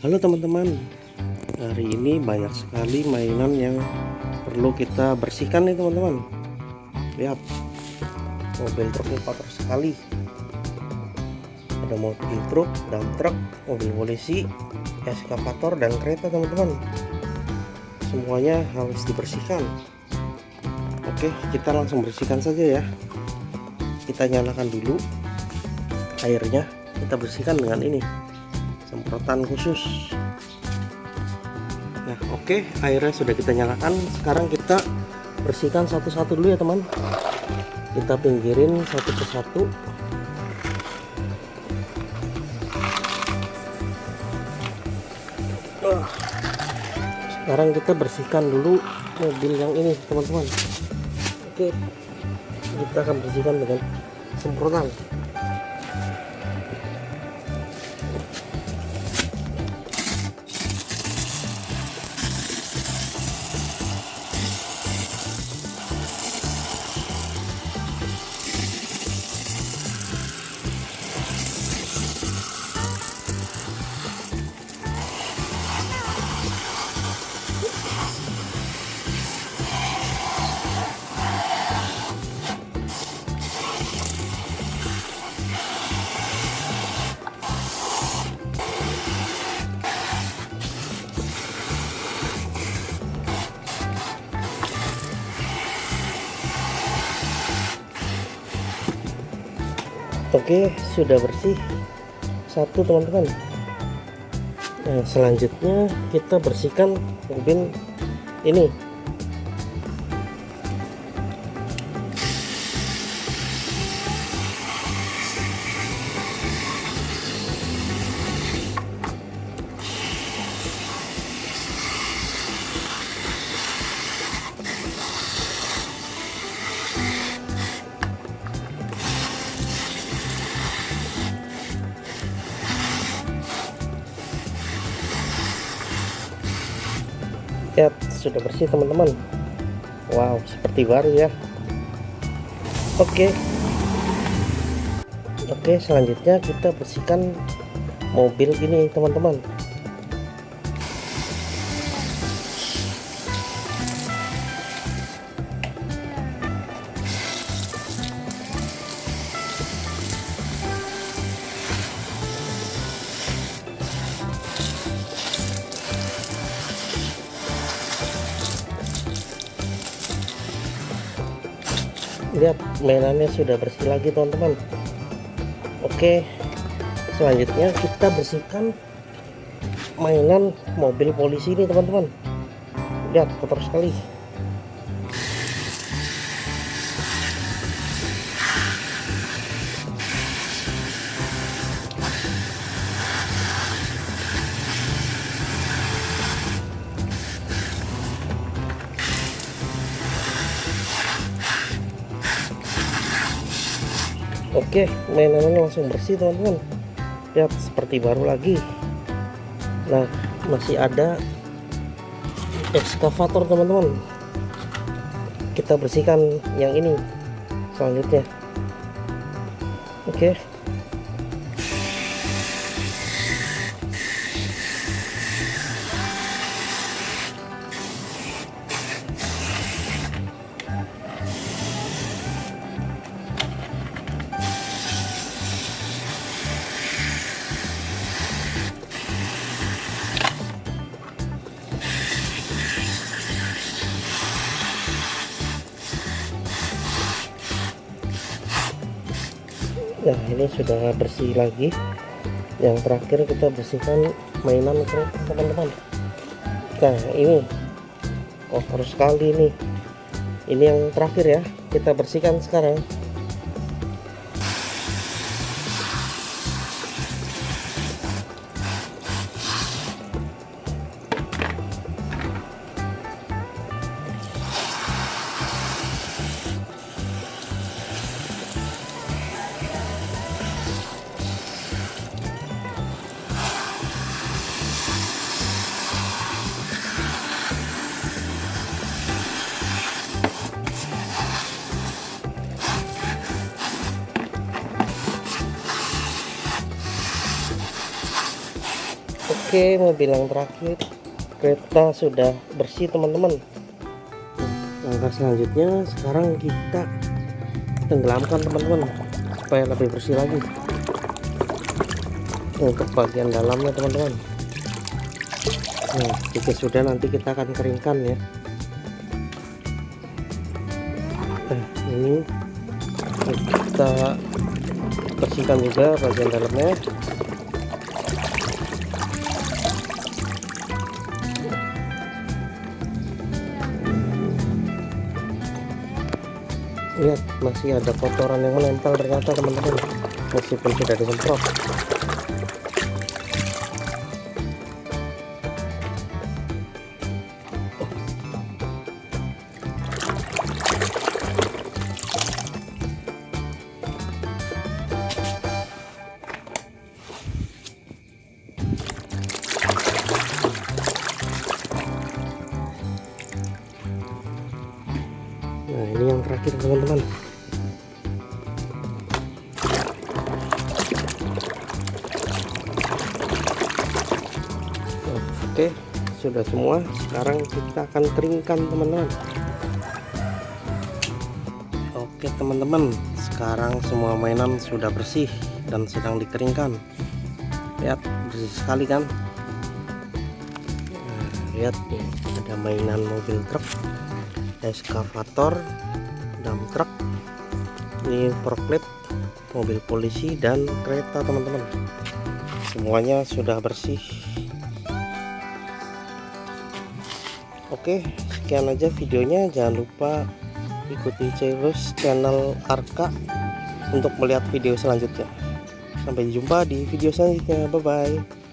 Halo teman-teman, hari ini banyak sekali mainan yang perlu kita bersihkan nih teman-teman. Lihat, mobil truknya kotor sekali. Ada mobil truk, dump truck, mobil polisi, eskavator, dan kereta teman-teman. Semuanya harus dibersihkan. Oke, kita langsung bersihkan saja ya. Kita nyalakan dulu airnya, kita bersihkan dengan ini, semprotan khusus. Nah, oke, airnya sudah kita nyalakan. Sekarang kita bersihkan satu-satu dulu ya teman. Kita pinggirin satu persatu. Sekarang kita bersihkan dulu mobil yang ini teman-teman. Oke, kita akan bersihkan dengan semprotan. Oke, sudah bersih satu teman-teman. Nah, selanjutnya kita bersihkan mobil ini. Ya, sudah bersih teman-teman. Wow, seperti baru ya. Oke, selanjutnya kita bersihkan mobil ini teman-teman. Lihat, mainannya sudah bersih lagi teman-teman. Oke, selanjutnya kita bersihkan mainan mobil polisi ini teman-teman. Lihat, kotor sekali. Oke, mainannya langsung bersih teman-teman. Lihat, seperti baru lagi. Nah, masih ada eskavator teman-teman. Kita bersihkan yang ini selanjutnya. Oke. Nah, ini sudah bersih lagi. Yang terakhir kita bersihkan mainan kereta teman-teman. Nah, ini kotor sekali nih. Ini yang terakhir ya, kita bersihkan sekarang. Oke, mobil yang terakhir, kereta sudah bersih teman-teman. Langkah selanjutnya sekarang kita tenggelamkan teman-teman supaya lebih bersih lagi untuk bagian dalamnya teman-teman. Nah, jika sudah nanti kita akan keringkan ya. Ini kita bersihkan juga bagian dalamnya. Lihat, masih ada kotoran yang menempel ternyata teman-teman, meskipun sudah disemprot. Nah, ini yang terakhir teman-teman. Oke, sudah semua. Sekarang kita akan keringkan teman-teman. Oke teman-teman, sekarang semua mainan sudah bersih dan sedang dikeringkan. Lihat, bersih sekali kan. Nah, lihat nih, ada mainan mobil truk, eskavator, dump truck, ini forklift, mobil polisi, dan kereta teman-teman. Semuanya sudah bersih. Oke, sekian aja videonya. Jangan lupa ikuti terus channel Arka untuk melihat video selanjutnya. Sampai jumpa di video selanjutnya. Bye bye.